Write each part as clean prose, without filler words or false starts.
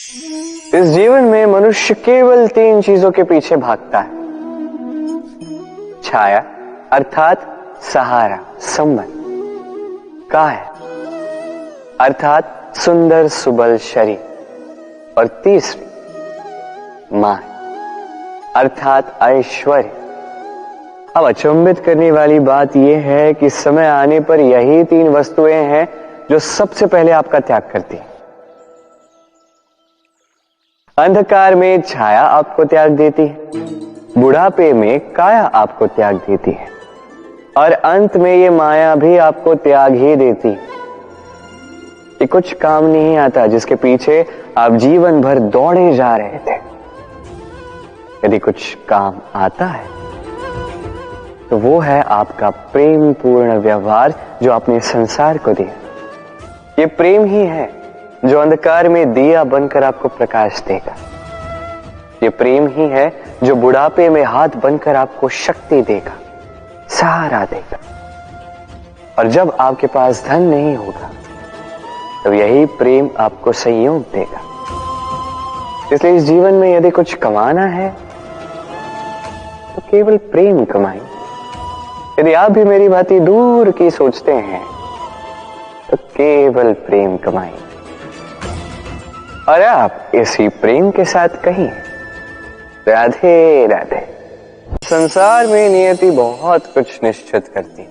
इस जीवन में मनुष्य केवल 3 चीजों के पीछे भागता है। छाया अर्थात सहारा, संबंध, काया अर्थात सुंदर सुबल शरीर, और तीसरी मान अर्थात ऐश्वर्य। अब अचंभित करने वाली बात यह है कि समय आने पर यही 3 वस्तुएं हैं जो सबसे पहले आपका त्याग करती हैं। अंधकार में छाया आपको त्याग देती है, बुढ़ापे में काया आपको त्याग देती है, और अंत में ये माया भी आपको त्याग ही देती है। ये कुछ काम नहीं आता जिसके पीछे आप जीवन भर दौड़े जा रहे थे। यदि कुछ काम आता है तो वो है आपका प्रेम पूर्ण व्यवहार जो आपने संसार को दिया। ये प्रेम ही है जो अंधकार में दिया बनकर आपको प्रकाश देगा। ये प्रेम ही है जो बुढ़ापे में हाथ बनकर आपको शक्ति देगा, सहारा देगा। और जब आपके पास धन नहीं होगा तो यही प्रेम आपको संयोग देगा। इसलिए इस जीवन में यदि कुछ कमाना है तो केवल प्रेम कमाएं। यदि आप भी मेरी भांति दूर की सोचते हैं तो केवल प्रेम कमाएं, और आप इसी प्रेम के साथ कहिए राधे राधे। संसार में नियति बहुत कुछ निश्चित करती है,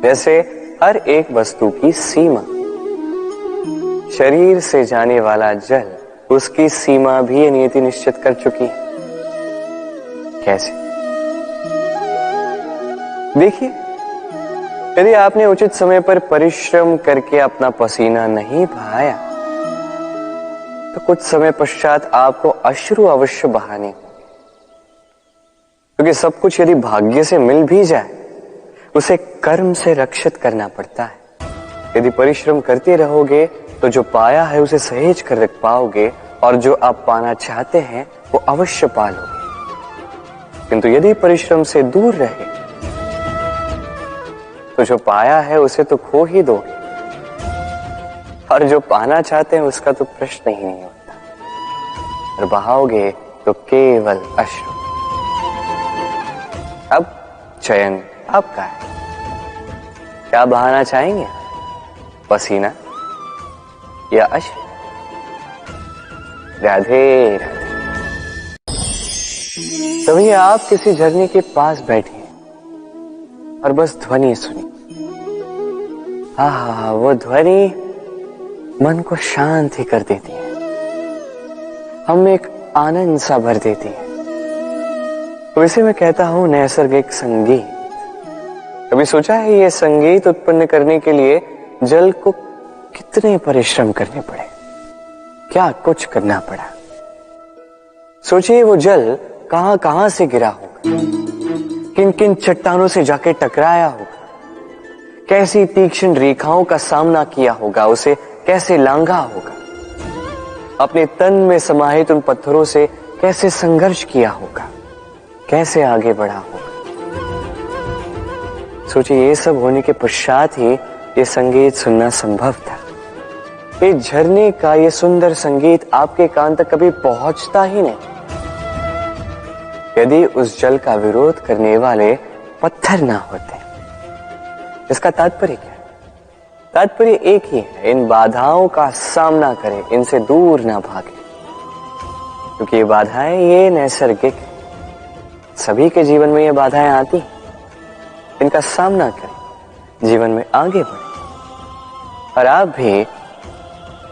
जैसे हर एक वस्तु की सीमा। शरीर से जाने वाला जल, उसकी सीमा भी ये नियति निश्चित कर चुकी है। कैसे? देखिए, यदि आपने उचित समय पर परिश्रम करके अपना पसीना नहीं बहाया तो कुछ समय पश्चात आपको अश्रु अवश्य बहाने होंगे, क्योंकि सब कुछ यदि भाग्य से मिल भी जाए उसे कर्म से रक्षित करना पड़ता है। यदि परिश्रम करते रहोगे तो जो पाया है उसे सहेज कर रख पाओगे, और जो आप पाना चाहते हैं वो अवश्य पालोगे। किंतु यदि परिश्रम से दूर रहे तो जो पाया है उसे तो खो ही दोगे, और जो पाना चाहते हैं उसका तो प्रश्न ही नहीं होता, और बहाओगे तो केवल अश्रु। अब चयन आपका है, क्या बहाना चाहेंगे? पसीना या अश्रु? राधे राधे। तभी आप किसी झरने के पास बैठे और बस ध्वनि सुनी। हाँ, वो ध्वनि मन को शांत ही कर देती है, हम एक आनंद सा भर देती है। तो इसे मैं कहता हूं नैसर्गिक संगीत। कभी सोचा है ये संगीत उत्पन्न करने के लिए जल को कितने परिश्रम करने पड़े, क्या कुछ करना पड़ा? सोचिए वो जल कहां कहां से गिरा होगा, किन किन चट्टानों से जाके टकराया होगा, कैसी तीक्ष्ण रेखाओं का सामना किया होगा, उसे कैसे लांघा होगा, अपने तन में समाहित उन पत्थरों से कैसे संघर्ष किया होगा, कैसे आगे बढ़ा होगा। सोचिए ये सब होने के पश्चात ही ये संगीत सुनना संभव था। ये झरने का ये सुंदर संगीत आपके कान तक कभी पहुंचता ही नहीं यदि उस जल का विरोध करने वाले पत्थर ना होते। इसका तात्पर्य क्या है? तात्पर्य एक ही है, इन बाधाओं का सामना करें, इनसे दूर ना भागे, क्योंकि ये बाधाएं ये नैसर्गिक है। सभी के जीवन में ये बाधाएं आती हैं, इनका सामना करें, जीवन में आगे बढ़ें। और आप भी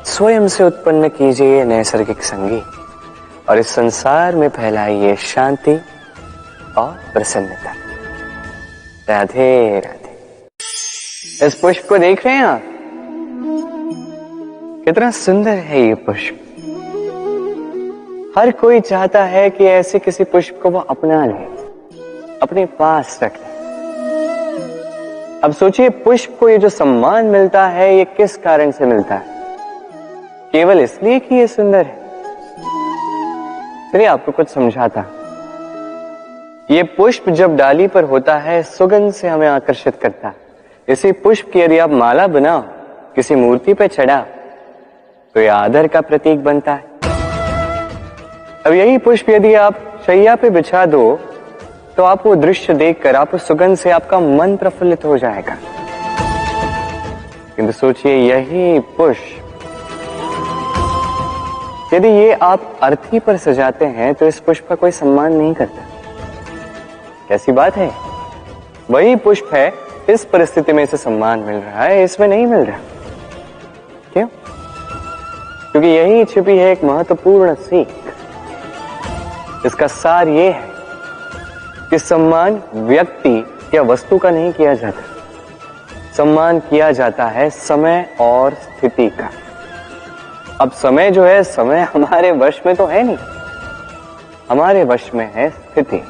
स्वयं से उत्पन्न कीजिए नैसर्गिक संगीत, और इस संसार में फैलाइए शांति और प्रसन्नता। राधे राधे। इस पुष्प को देख रहे हैं आप? कितना सुंदर है ये पुष्प। हर कोई चाहता है कि ऐसे किसी पुष्प को वो अपना ले, अपने पास रख ले। अब सोचिए पुष्प को ये जो सम्मान मिलता है ये किस कारण से मिलता है? केवल इसलिए कि ये सुंदर है? चलिए आपको कुछ समझाता। ये पुष्प जब डाली पर होता है सुगंध से हमें आकर्षित करता है। इसी पुष्प की यदि आप माला बनाओ, किसी मूर्ति पे चढ़ाओ, तो यह आदर का प्रतीक बनता है। अब यही पुष्प यदि आप शैया पे बिछा दो तो आप वो दृश्य देखकर, आप उस सुगंध से आपका मन प्रफुल्लित हो जाएगा। किंतु सोचिए, यही पुष्प यदि ये आप अर्थी पर सजाते हैं तो इस पुष्प का कोई सम्मान नहीं करता। कैसी बात है? वही पुष्प है, इस परिस्थिति में इसे सम्मान मिल रहा है, इसमें नहीं मिल रहा। क्यों? क्योंकि यही छिपी है एक महत्वपूर्ण सीख। इसका सार ये है कि सम्मान व्यक्ति या वस्तु का नहीं किया जाता, सम्मान किया जाता है समय और स्थिति का। अब समय जो है, समय हमारे वश में तो है नहीं, हमारे वश में है स्थिति।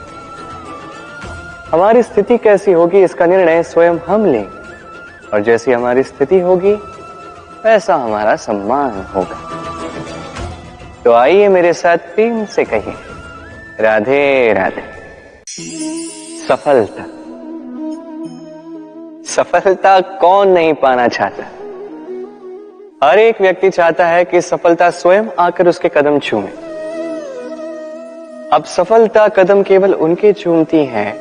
हमारी स्थिति कैसी होगी इसका निर्णय स्वयं हम लेंगे, और जैसी हमारी स्थिति होगी वैसा हमारा सम्मान होगा। तो आइए मेरे साथ प्रेम से कहिए, राधे राधे। सफलता, सफलता कौन नहीं पाना चाहता? हर एक व्यक्ति चाहता है कि सफलता स्वयं आकर उसके कदम चूमे। अब सफलता कदम केवल उनके चूमती है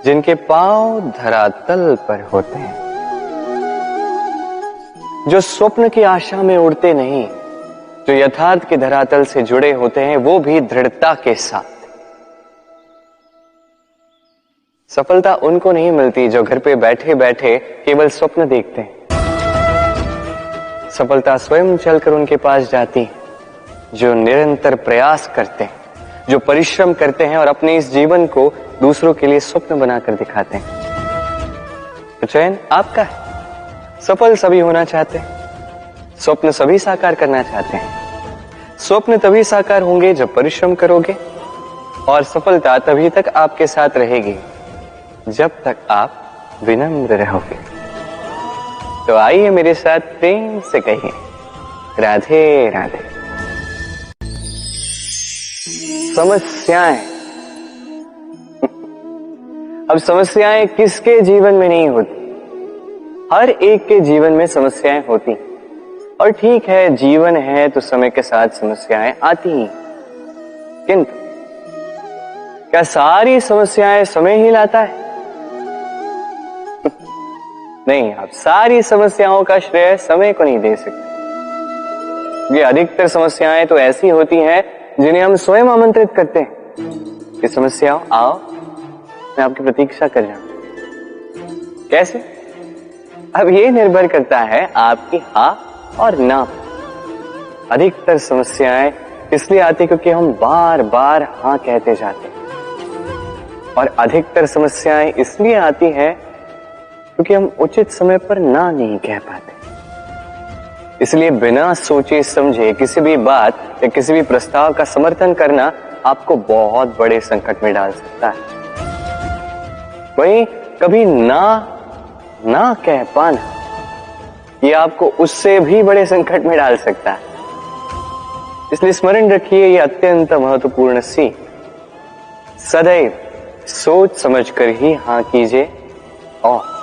जिनके पांव धरातल पर होते हैं, जो स्वप्न की आशा में उड़ते नहीं, जो यथार्थ के धरातल से जुड़े होते हैं, वो भी दृढ़ता के साथ। सफलता उनको नहीं मिलती जो घर पे बैठे बैठे केवल स्वप्न देखते हैं। सफलता स्वयं चलकर उनके पास जाती है, जो निरंतर प्रयास करते हैं, जो परिश्रम करते हैं और अपने इस जीवन को दूसरों के लिए स्वप्न बनाकर दिखाते हैं। तो चयन आपका है। सफल सभी होना चाहते हैं, स्वप्न सभी साकार करना चाहते हैं। स्वप्न तभी साकार होंगे जब परिश्रम करोगे, और सफलता तभी तक आपके साथ रहेगी जब तक आप विनम्र रहोगे। तो आइए मेरे साथ प्रेम से कहिए, राधे राधे। समस्याएं, अब समस्याएं किसके जीवन में नहीं होती? हर एक के जीवन में समस्याएं होती, और ठीक है, जीवन है तो समय के साथ समस्याएं आती ही। किंतु क्या सारी समस्याएं समय ही लाता है? नहीं, आप सारी समस्याओं का श्रेय समय को नहीं दे सकते। ये अधिकतर समस्याएं तो ऐसी होती हैं जिन्हें हम स्वयं आमंत्रित करते हैं कि समस्याओं आओ, मैं आपकी प्रतीक्षा कर रहा हूं। कैसे? अब ये निर्भर करता है आपकी हाँ और ना। अधिकतर समस्याएं इसलिए आती क्योंकि हम बार बार हाँ कहते जाते हैं, और अधिकतर समस्याएं इसलिए आती हैं क्योंकि हम उचित समय पर ना नहीं कह पाते। इसलिए बिना सोचे समझे किसी भी बात या किसी भी प्रस्ताव का समर्थन करना आपको बहुत बड़े संकट में डाल सकता है। वहीं कभी ना कह पाना, ये आपको उससे भी बड़े संकट में डाल सकता है। इसलिए स्मरण रखिए, ये अत्यंत महत्वपूर्ण सीख। सदैव सोच समझकर ही हाँ कीजिए, और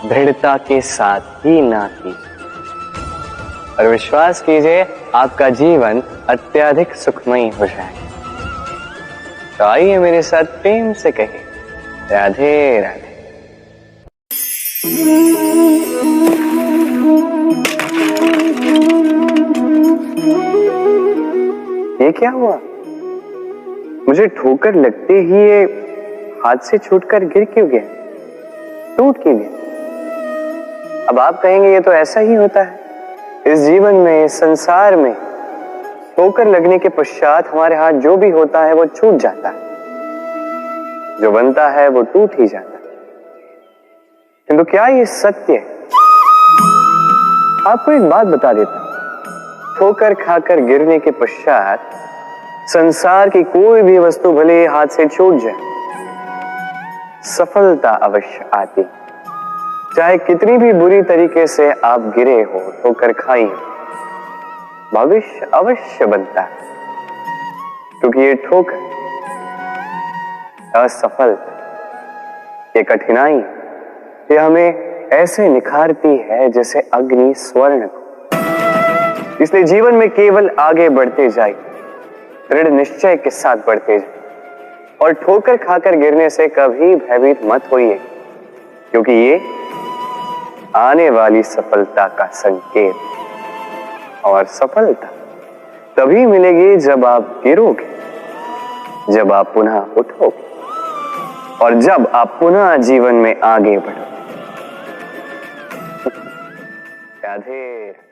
दृढ़ता के साथ ही ना कीजिए, और विश्वास कीजिए आपका जीवन अत्यधिक सुखमयी हो जाएगा। तो आइए मेरे साथ प्रेम से कहिए, राधे राधे। ये क्या हुआ? मुझे ठोकर लगते ही ये हाथ से छूटकर गिर क्यों गया, टूट क्यों गया? अब आप कहेंगे ये तो ऐसा ही होता है इस जीवन में, इस संसार में। ठोकर लगने के पश्चात हमारे हाथ जो भी होता है वो छूट जाता है, जो बनता है वो टूट ही जाता है। किंतु क्या ये सत्य है? आपको एक बात बता देता हूं, ठोकर खाकर गिरने के पश्चात संसार की कोई भी वस्तु भले हाथ से छूट जाए, सफलता अवश्य आती। चाहे कितनी भी बुरी तरीके से आप गिरे हो, ठोकर खाई हो, भविष्य अवश्य बनता है। क्योंकि ये ठोकर, असफलता, ये कठिनाई, ये हमें ऐसे निखारती है जैसे अग्नि स्वर्ण को। इसलिए जीवन में केवल आगे बढ़ते जाए, दृढ़ निश्चय के साथ बढ़ते जाए और ठोकर खाकर गिरने से कभी भयभीत मत होइए, क्योंकि ये आने वाली सफलता का संकेत। और सफलता तभी मिलेगी जब आप गिरोगे, जब आप पुनः उठोगे और जब आप पुनः जीवन में आगे बढ़ोगे। राधे।